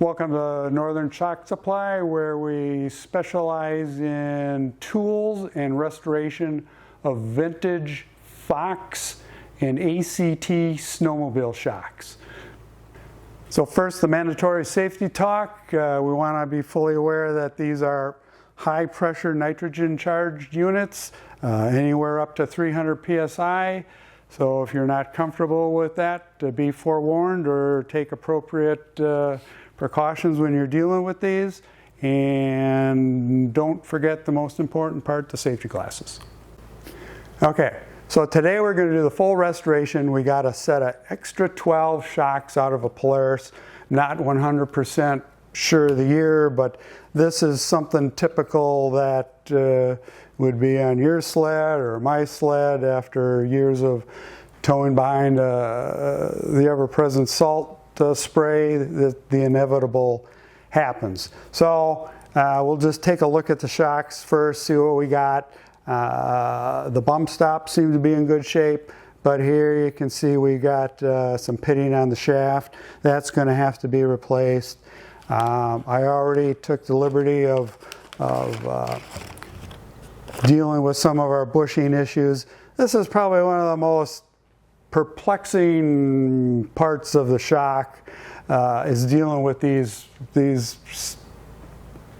Welcome to Northern Shock Supply, where we specialize in tools and restoration of vintage Fox and ACT snowmobile shocks. So first, the mandatory safety talk. We want to be fully aware that these are high pressure nitrogen charged units, anywhere up to 300 psi. So if you're not comfortable with that, be forewarned or take appropriate precautions when you're dealing with these. And don't forget the most important part, the safety glasses. Okay, so today we're going to do the full restoration. We got a set of extra 12 shocks out of a Polaris. Not 100% sure of the year, but this is something typical that would be on your sled or my sled after years of towing behind the ever-present salt spray. The inevitable happens. So we'll just take a look at the shocks first, see what we got. The bump stops seem to be in good shape, but here you can see we got some pitting on the shaft. That's going to have to be replaced. I already took the liberty of dealing with some of our bushing issues. This is probably one of the most perplexing parts of the shock, is dealing with these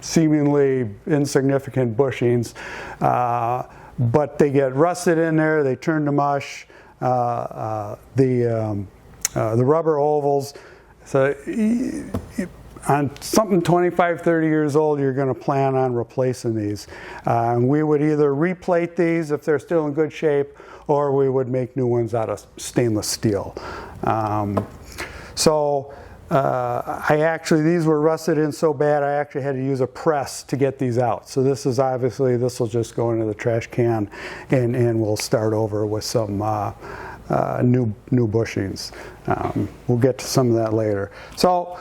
seemingly insignificant bushings, but they get rusted in there, they turn to mush. The rubber ovals, so on something 25, 30 years old, you're going to plan on replacing these. We would either replate these if they're still in good shape, or we would make new ones out of stainless steel. These were rusted in so bad, I actually had to use a press to get these out. So this will just go into the trash can, and we'll start over with some new bushings. We'll get to some of that later. So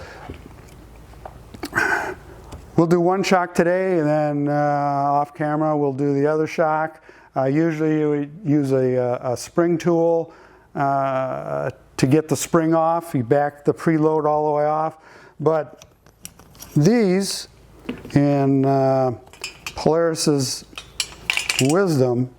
we'll do one shock today, and then off camera we'll do the other shock. Usually we use a spring tool to get the spring off. You back the preload all the way off. But these, in Polaris's wisdom,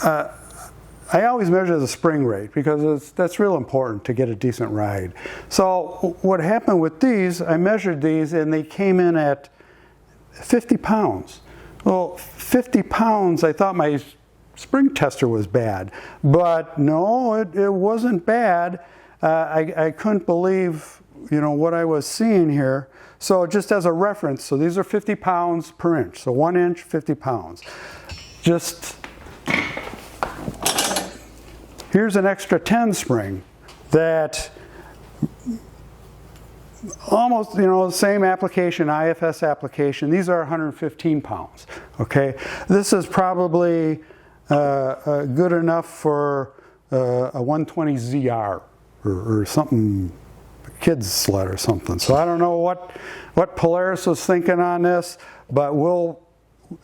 I always measure the spring rate because that's real important to get a decent ride. So what happened with these, I measured these and they came in at 50 pounds. Well, 50 pounds, I thought my spring tester was bad, but no, it wasn't bad. I couldn't believe, what I was seeing here. So just as a reference, so these are 50 pounds per inch. So 1 inch, 50 pounds. Here's an extra 10 spring that almost, the same application, IFS application. These are 115 pounds, okay? This is probably good enough for a 120 ZR or something, a kid's sled or something. So I don't know what Polaris was thinking on this, but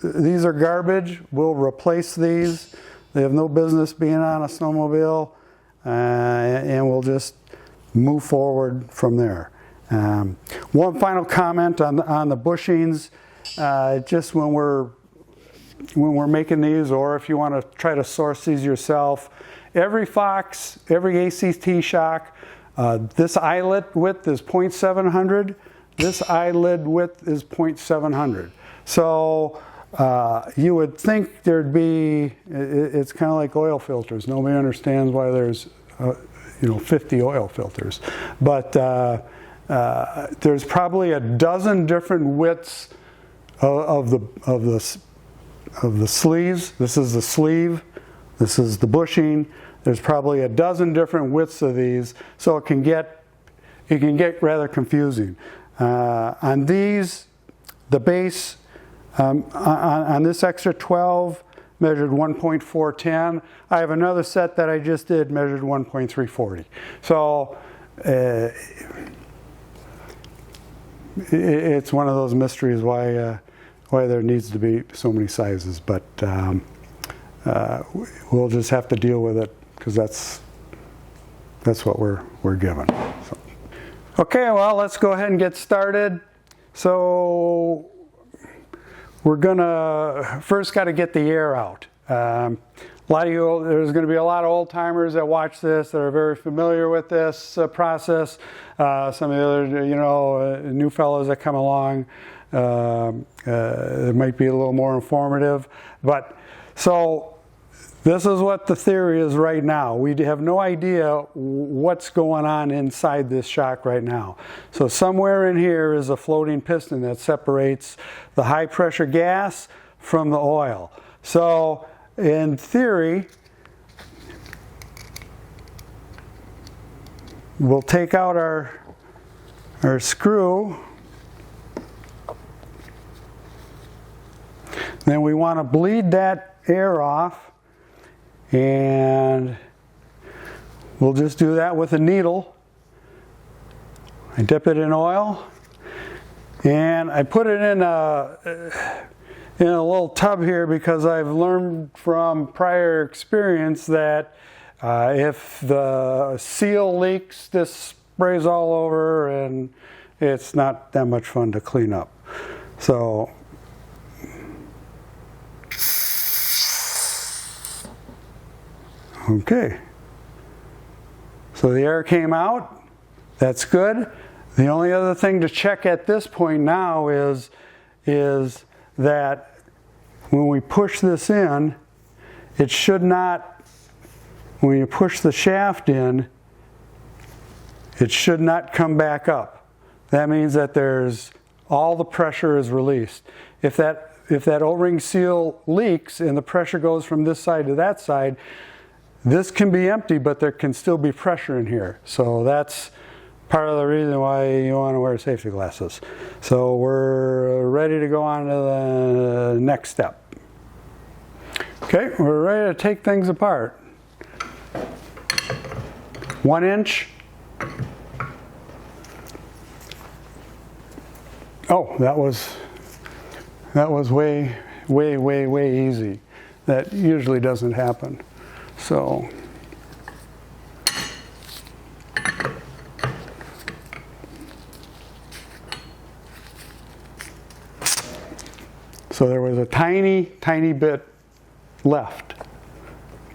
these are garbage. We'll replace these. They have no business being on a snowmobile, and we'll just move forward from there. One final comment on the bushings. Just when we're making these, or if you want to try to source these yourself, every Fox, every ACT shock, this eyelet width is 0.700. This eyelid width is 0.700. So you would think there'd be, it's kind of like oil filters. Nobody understands why there's 50 oil filters. But there's probably a dozen different widths of the sleeves. This is the sleeve. This is the bushing. There's probably a dozen different widths of these, so it can get rather confusing. On these, the base on this extra 12 measured 1.410. I have another set that I just did measured 1.340. So it's one of those mysteries why there needs to be so many sizes, but we'll just have to deal with it because that's what we're given. So. Okay, well, let's go ahead and get started. So we're gonna first got to get the air out. A lot of you, there's going to be a lot of old timers that watch this that are very familiar with this process. Some of the other, new fellows that come along, it might be a little more informative. But so this is what the theory is right now. We have no idea what's going on inside this shock right now. So somewhere in here is a floating piston that separates the high pressure gas from the oil. So in theory, we'll take out our screw. Then we want to bleed that air off, and we'll just do that with a needle. I dip it in oil, and I put it in a little tub here because I've learned from prior experience that if the seal leaks, this sprays all over and it's not that much fun to clean up. So okay, so the air came out, that's good. The only other thing to check at this point now is that when we push this in, it should not, when you push the shaft in, it should not come back up. That means that all the pressure is released. If that O-ring seal leaks and the pressure goes from this side to that side, this can be empty, but there can still be pressure in here. So that's part of the reason why you want to wear safety glasses. So we're ready to go on to the next step. Okay, we're ready to take things apart. 1 inch. Oh, that was way easy. That usually doesn't happen. So there was a tiny bit left,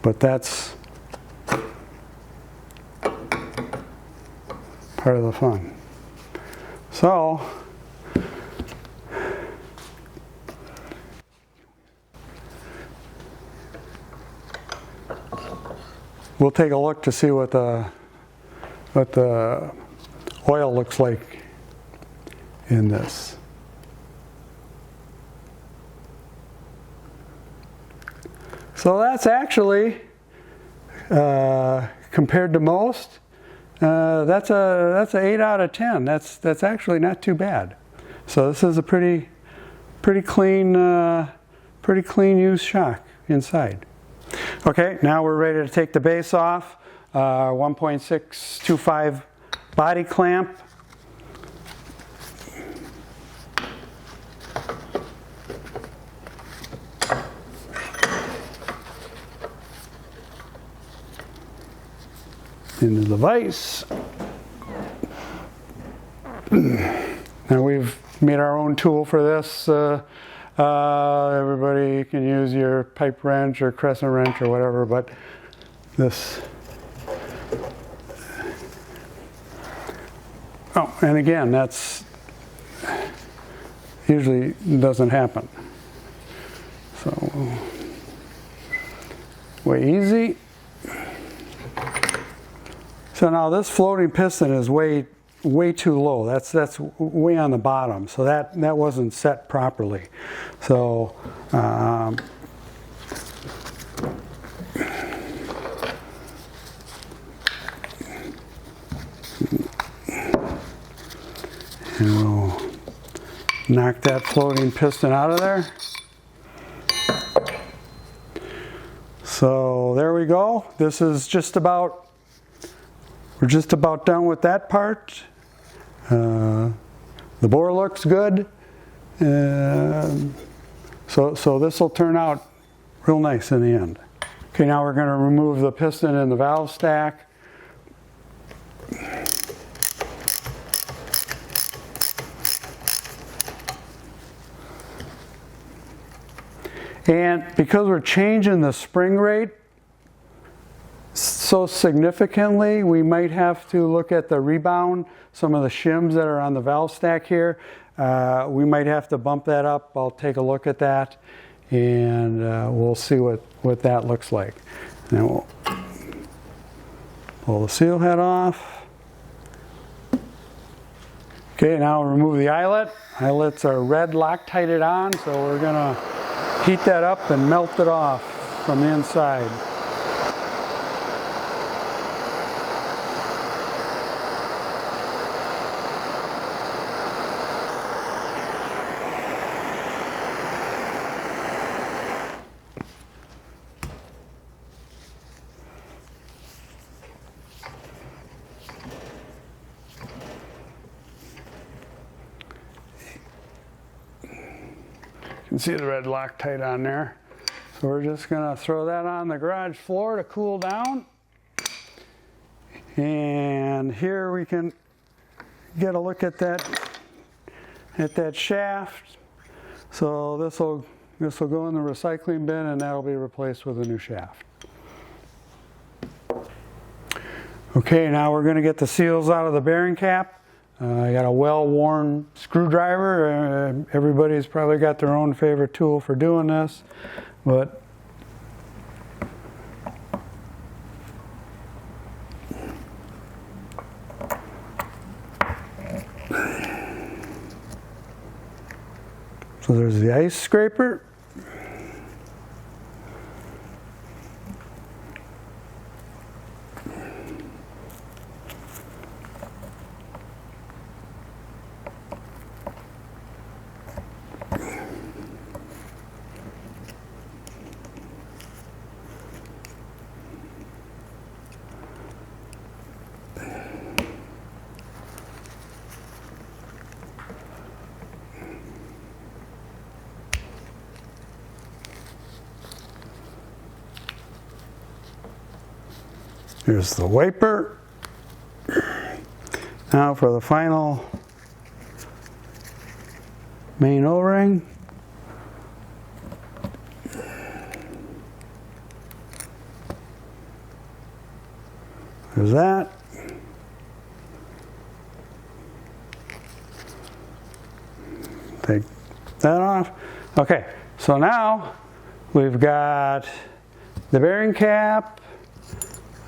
but that's part of the fun. So we'll take a look to see what the oil looks like in this. So that's actually, compared to most, that's a 8 out of 10. That's actually not too bad. So this is a pretty clean used shock inside. Okay, now we're ready to take the base off. 1.625 body clamp. Into the vise. Now we've made our own tool for this. Everybody can use your pipe wrench or crescent wrench or whatever, but this. Oh, and again, that's usually doesn't happen. So way easy. So now this floating piston is way too low. That's way on the bottom. So that wasn't set properly. So and we'll knock that floating piston out of there. So there we go. This is we're just about done with that part. The bore looks good. So this will turn out real nice in the end. Okay, now we're going to remove the piston and the valve stack. And because we're changing the spring rate so significantly, we might have to look at the rebound, some of the shims that are on the valve stack here. We might have to bump that up. I'll take a look at that, and we'll see what that looks like. And then we'll pull the seal head off. Okay, now we'll remove the eyelet. Eyelets are red Loctited on, so we're going to heat that up and melt it off from the inside. You can see the red Loctite on there. So we're just going to throw that on the garage floor to cool down. And here we can get a look at that shaft. So this will go in the recycling bin, and that'll be replaced with a new shaft. Okay, now we're going to get the seals out of the bearing cap. I got a well-worn screwdriver. Everybody's probably got their own favorite tool for doing this, but so there's the ice scraper. Here's the wiper. Now for the final main O-ring. There's that. Take that off. Okay, so now we've got the bearing cap,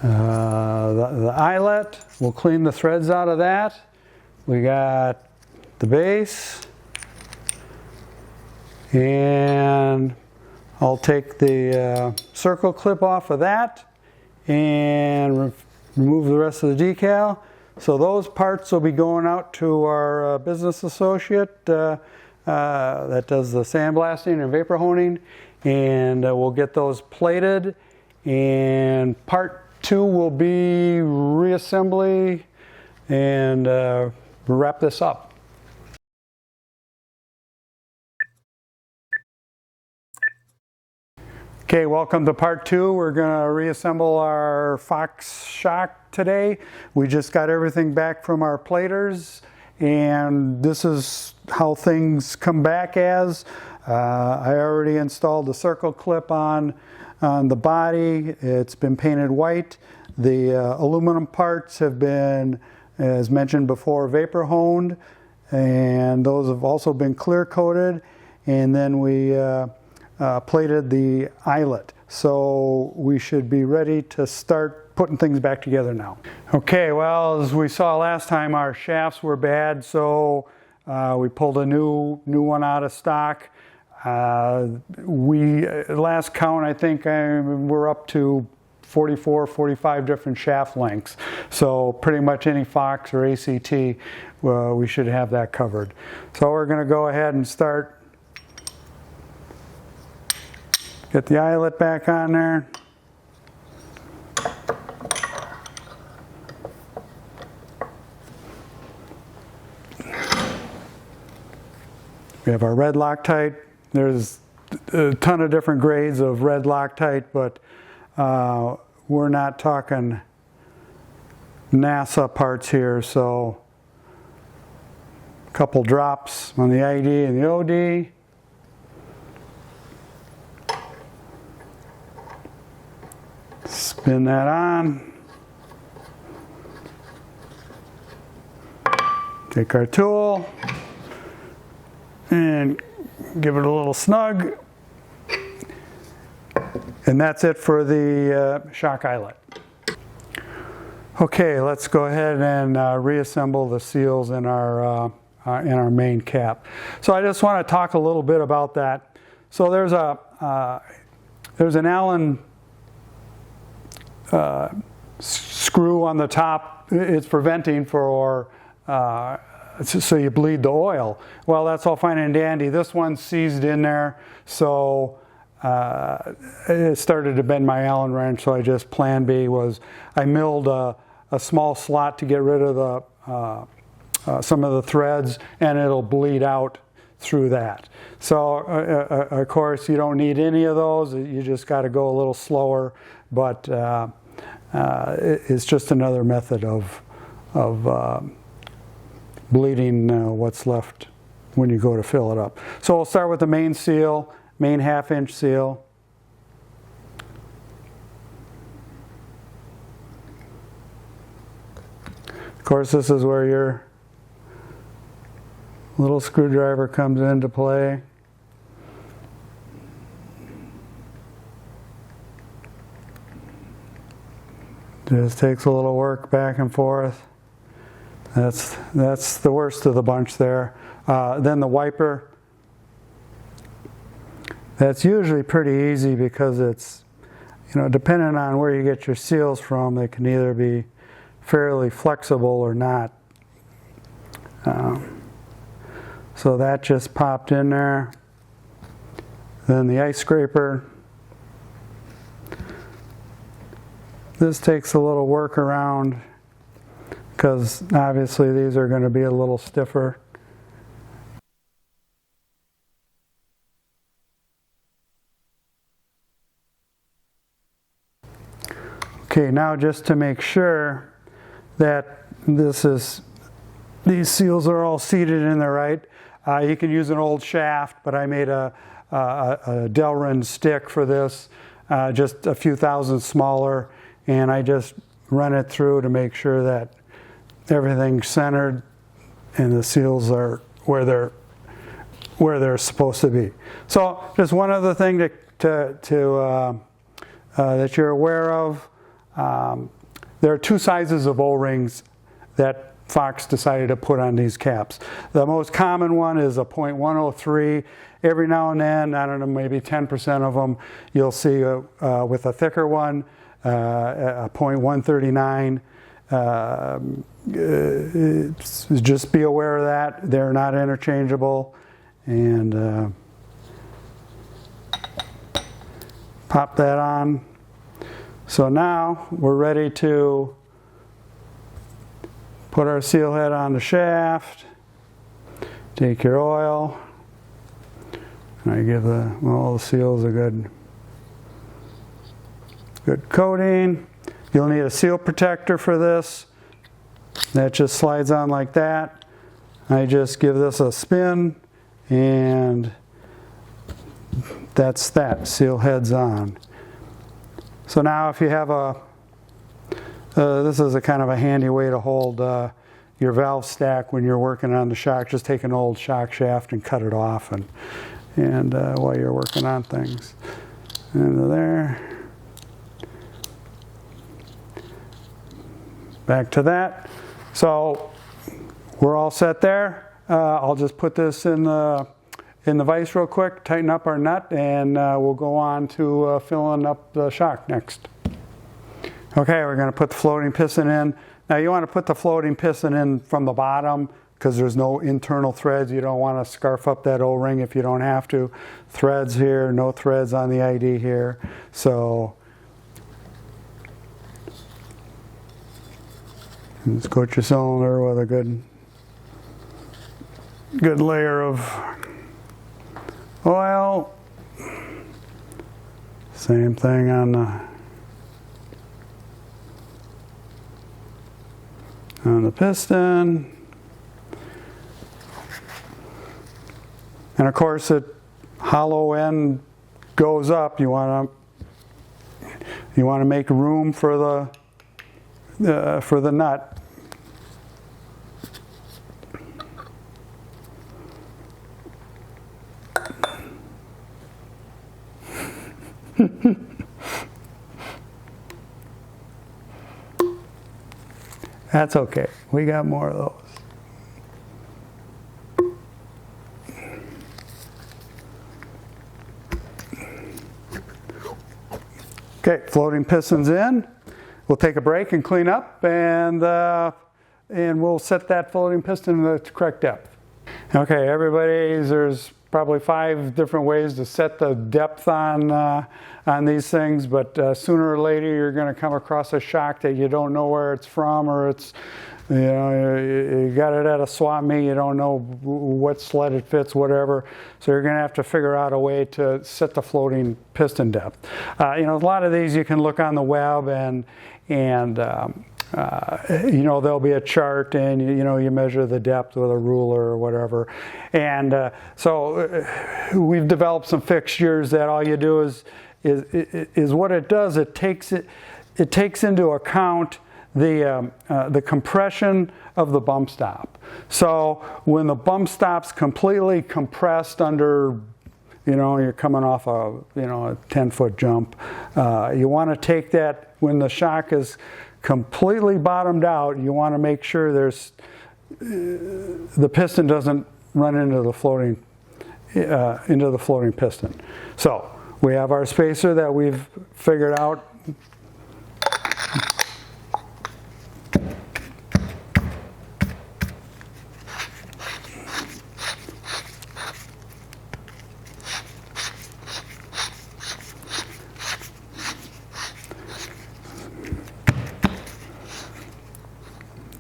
the eyelet. We'll clean the threads out of that. We got the base, and I'll take the circle clip off of that and remove the rest of the decal. So those parts will be going out to our business associate that does the sandblasting and vapor honing, and we'll get those plated. And part 2 will be reassembly, and wrap this up. Okay, welcome to part 2. We're going to reassemble our Fox shock today. We just got everything back from our platers, and this is how things come back as. I already installed the circle clip on the body. It's been painted white. The aluminum parts have been, as mentioned before, vapor honed, and those have also been clear coated. And then we plated the eyelet. So we should be ready to start putting things back together now. Okay, well, as we saw last time, our shafts were bad, so we pulled a new one out of stock. Last count, I think we're up to 44, 45 different shaft lengths. So pretty much any Fox or ACT, we should have that covered. So we're going to go ahead and start. Get the eyelet back on there. We have our red Loctite. There's a ton of different grades of red Loctite, but we're not talking NASA parts here, so a couple drops on the ID and the OD. Spin that on. Take our tool and give it a little snug. And that's it for the shock eyelet. Okay, let's go ahead and reassemble the seals in our main cap. So I just want to talk a little bit about that. So there's an Allen screw on the top. It's preventing for so you bleed the oil. Well, that's all fine and dandy. This one's seized in there, so it started to bend my Allen wrench. So I just plan B was I milled a small slot to get rid of the some of the threads, and it'll bleed out through that. So of course you don't need any of those. You just got to go a little slower, but it's just another method of bleeding what's left when you go to fill it up. So we'll start with the main seal, main 1/2 inch seal. Of course, this is where your little screwdriver comes into play. Just takes a little work back and forth. That's the worst of the bunch there. Then the wiper. That's usually pretty easy because it's, depending on where you get your seals from, they can either be fairly flexible or not. So that just popped in there. Then the ice scraper. This takes a little work around because obviously these are going to be a little stiffer. Okay, now just to make sure that these seals are all seated in the right. You can use an old shaft, but I made a Delrin stick for this, just a few thousand smaller, and I just run it through to make sure that everything's centered and the seals are where they're supposed to be. So just one other thing that you're aware of. There are two sizes of O-rings that Fox decided to put on these caps. The most common one is a .103. Every now and then, I don't know, maybe 10% of them, you'll see with a thicker one, a .139. Just be aware of that. They're not interchangeable. And pop that on. So now we're ready to put our seal head on the shaft. Take your oil. And I give all the seals a good coating. You'll need a seal protector for this. That just slides on like that. I just give this a spin, and that's that. Seal head's on. So now if you have this is a kind of a handy way to hold your valve stack when you're working on the shock. Just take an old shock shaft and cut it off and while you're working on things. Into there. Back to that. So we're all set there. I'll just put this in the vise real quick, tighten up our nut, and we'll go on to filling up the shock next. Okay, we're going to put the floating piston in. Now you want to put the floating piston in from the bottom because there's no internal threads. You don't want to scarf up that O-ring if you don't have to. Threads here, no threads on the ID here. So just coat your cylinder with a good layer of oil. Same thing on the piston. And of course, it hollow end goes up. You want You want to make room for the nut. That's okay. We got more of those. Okay, floating pistons in. We'll take a break and clean up, and we'll set that floating piston to the correct depth. Okay, everybody, there's probably 5 different ways to set the depth on these things, but sooner or later you're going to come across a shock that you don't know where it's from, or it's, you got it at a swap meet, you don't know what sled it fits, whatever. So you're going to have to figure out a way to set the floating piston depth. A lot of these you can look on the web, and there'll be a chart, and you measure the depth with a ruler or whatever. And so we've developed some fixtures that all you do is what it does. It takes into account the compression of the bump stop. So when the bump stop's completely compressed under, you're coming off a 10-foot jump, you want to take that when the shock is completely bottomed out. You want to make sure the piston doesn't run into the floating piston. So we have our spacer that we've figured out.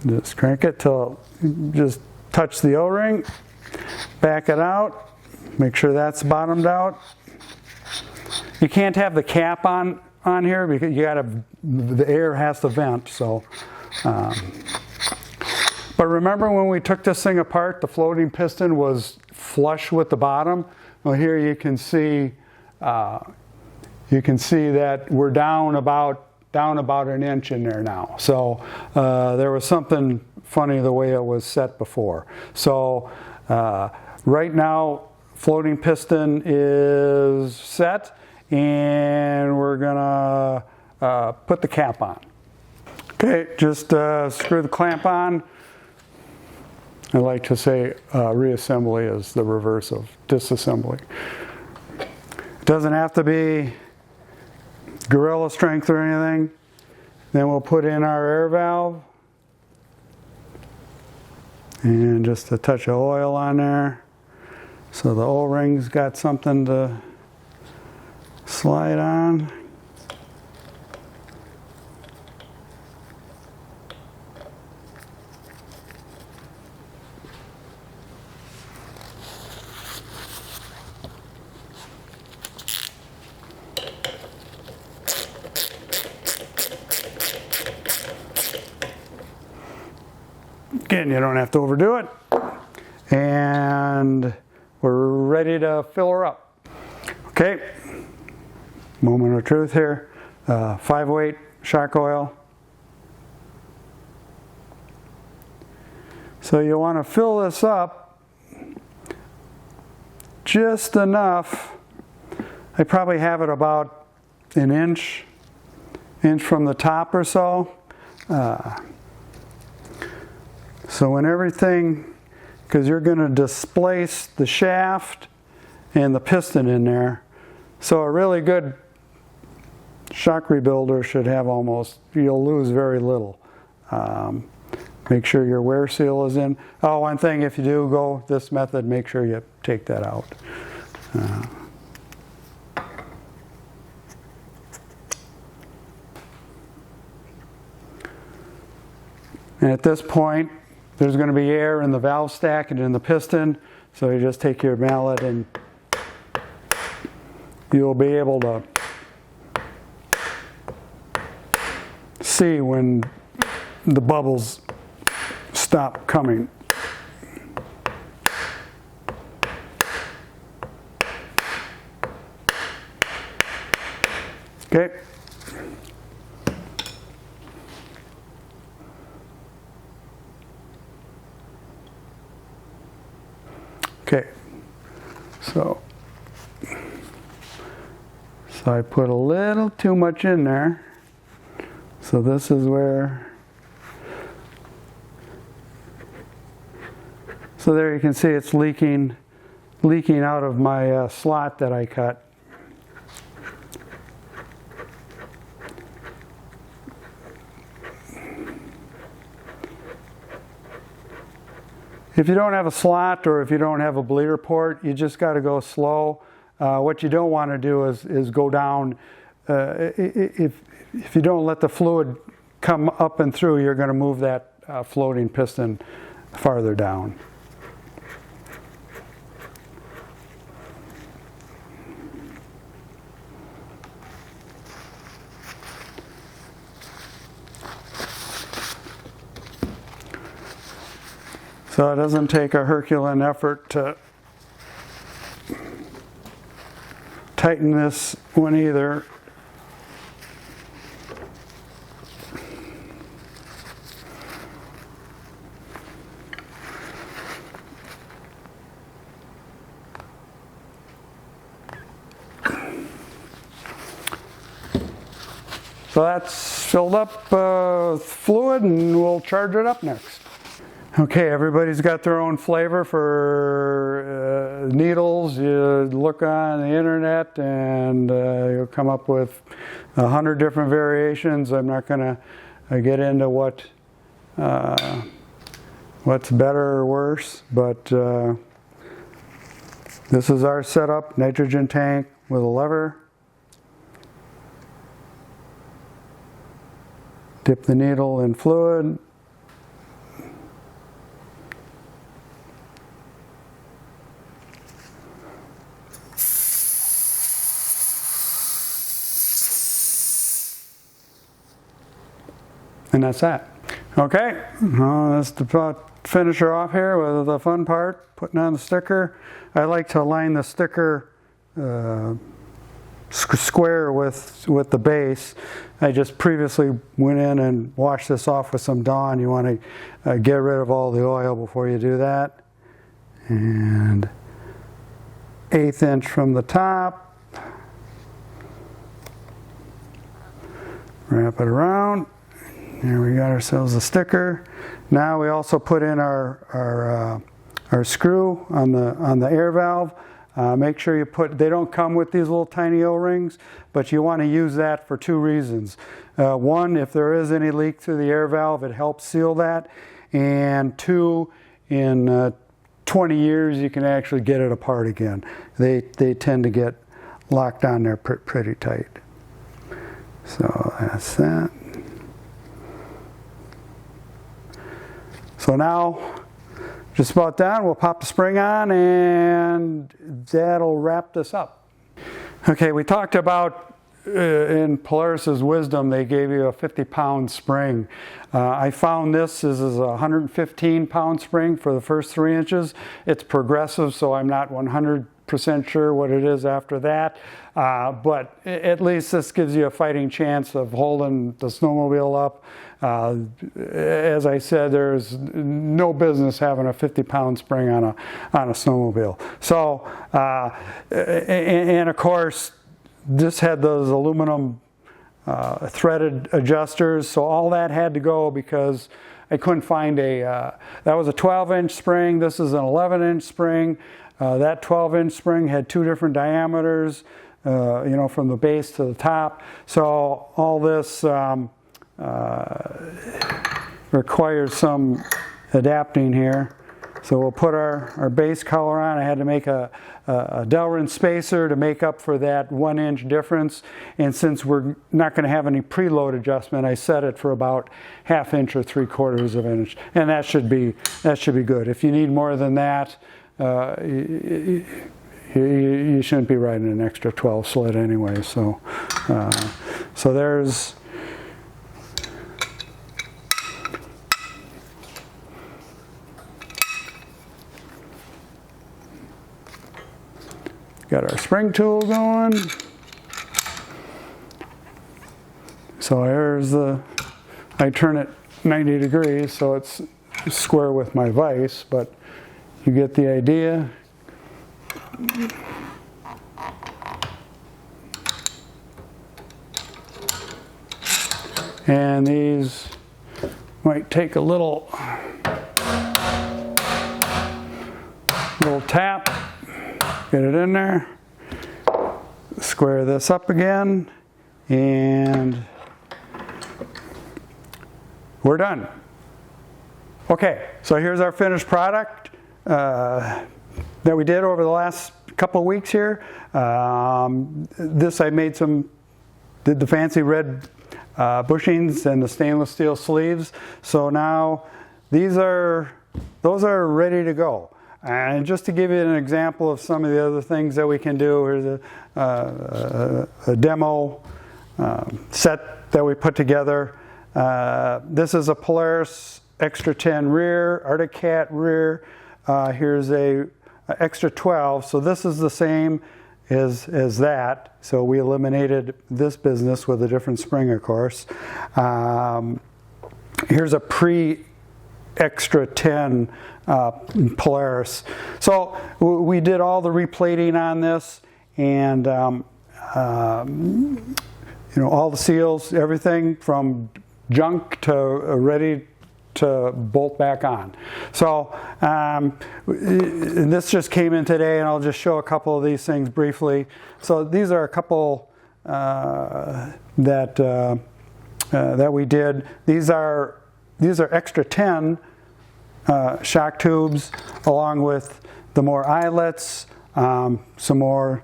Just crank it till just touch the O-ring, back it out, make sure that's bottomed out. You can't have the cap on here because the air has to vent. So, but remember when we took this thing apart, the floating piston was flush with the bottom. Well, here you can see that we're down about an inch in there now. So there was something funny the way it was set before. So right now, floating piston is set, and we're gonna put the cap on. Okay, just screw the clamp on. I like to say reassembly is the reverse of disassembly. It doesn't have to be gorilla strength or anything. Then we'll put in our air valve, and just a touch of oil on there so the O-ring's got something to slide on. Again, you don't have to overdo it. And we're ready to fill her up. Okay, moment of truth here. 5-weight shock oil. So you want to fill this up just enough. I probably have it about an inch from the top or so. So when everything, because you're going to displace the shaft and the piston in there. So a really good shock rebuilder should have you'll lose very little. Make sure your wear seal is in. Oh, one thing, if you do go this method, make sure you take that out. And at this point, there's going to be air in the valve stack and in the piston, so you just take your mallet and you'll be able to see when the bubbles stop coming. Okay, Okay, so I put a little too much in there. So this is where, so there you can see it's leaking out of my slot that I cut. If you don't have a slot or if you don't have a bleeder port, you just got to go slow. What you don't want to do is go down. If you don't let the fluid come up and through, you're going to move that floating piston farther down. So it doesn't take a Herculean effort to tighten this one either. So that's filled up fluid, and we'll charge it up next. Okay, everybody's got their own flavor for needles. You look on the internet and you'll come up with 100 different variations. I'm not going to get into what's better or worse, but this is our setup: nitrogen tank with a lever. Dip the needle in fluid. And that's that. Okay, that's the finisher off here with the fun part, putting on the sticker. I like to align the sticker square with the base. I just previously went in and washed this off with some Dawn. You want to get rid of all the oil before you do that. And 1/8 inch from the top. Wrap it around. There we got ourselves a sticker. Now we also put in our screw on the air valve. Make sure you they don't come with these little tiny O-rings, but you want to use that for 2 reasons. One, if there is any leak through the air valve, it helps seal that. And 2, in 20 years, you can actually get it apart again. They tend to get locked on there pretty tight. So that's that. So now, just about done. We'll pop the spring on, and that'll wrap this up. Okay, we talked about in Polaris's wisdom, they gave you a 50-pound spring. I found this is a 115-pound spring for the first 3 inches. It's progressive, so I'm not 100% sure what it is after that. But at least this gives you a fighting chance of holding the snowmobile up. As I said, there's no business having a 50-pound spring on a snowmobile. So, and of course, this had those aluminum threaded adjusters, so all that had to go because I couldn't find that was a 12-inch spring. This is an 11-inch spring. That 12-inch spring had 2 different diameters, from the base to the top. So all this requires some adapting here. So we'll put our base color on. I had to make a Delrin spacer to make up for that 1-inch difference. And since we're not going to have any preload adjustment, I set it for about 1/2 inch or 3/4 of an inch. And that should be good. If you need more than that, you shouldn't be riding an extra 12 sled anyway. So there's. Got our spring tool going. So here's I turn it 90 degrees so it's square with my vise, but you get the idea. And these might take a little tap, get it in there, square this up again, and we're done. Okay, so here's our finished product that we did over the last couple of weeks here. This I made did the fancy red bushings and the stainless steel sleeves. So now those are ready to go. And just to give you an example of some of the other things that we can do, here's a demo set that we put together. This is a Polaris Extra 10 rear, Arctic Cat rear. Here's a Extra 12. So this is the same as that. So we eliminated this business with a different spring, of course. Here's a pre-Extra 10 Polaris. So we did all the replating on this, and all the seals, everything from junk to ready to bolt back on. So this just came in today, and I'll just show a couple of these things briefly. So these are a couple that we did. These are Extra 10 shock tubes, along with the more eyelets, some more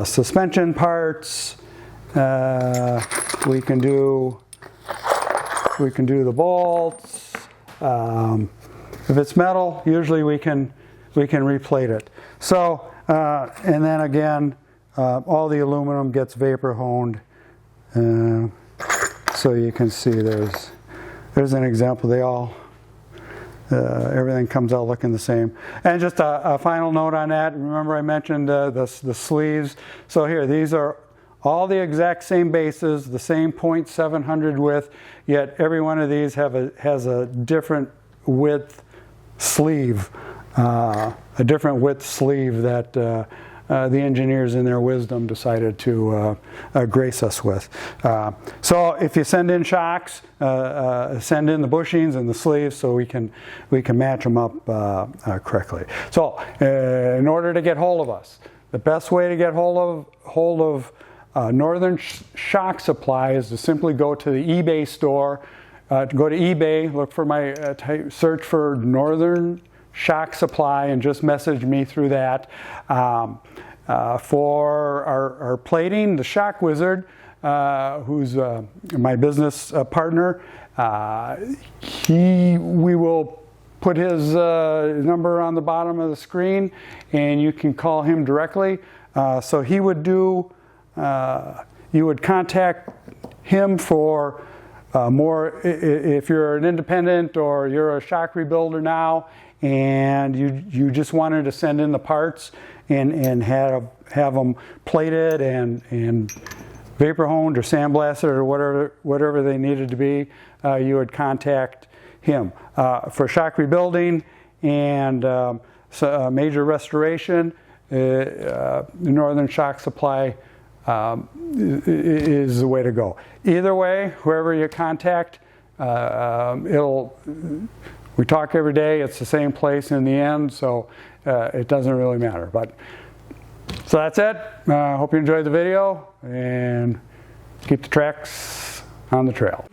suspension parts. We can do the bolts. If it's metal, usually we can replate it. So and then again, all the aluminum gets vapor honed. So you can see there's an example. They all everything comes out looking the same. And just a final note on that. Remember I mentioned the sleeves. So here, these are all the exact same bases, the same 0.700 width, yet every one of these has a different width sleeve, that the engineers in their wisdom decided to grace us with. So if you send in shocks, send in the bushings and the sleeves so we can match them up correctly. So in order to get hold of us, the best way to get hold of Northern Shock Supply is to simply go to the eBay store. Go to eBay, look for search for Northern Shock Supply, and just message me through that. For our plating, the Shock Wizard, who's my business partner, we will put his number on the bottom of the screen, and you can call him directly. So he would do. You would contact him for more, if you're an independent or you're a shock rebuilder now, and you just wanted to send in the parts and have them plated and vapor honed or sandblasted or whatever they needed to be, you would contact him. For shock rebuilding and major restoration, Northern Shock Supply is the way to go. Either way, whoever you contact, we talk every day. It's the same place in the end, so it doesn't really matter. So that's it. Hope you enjoyed the video, and keep the tracks on the trail.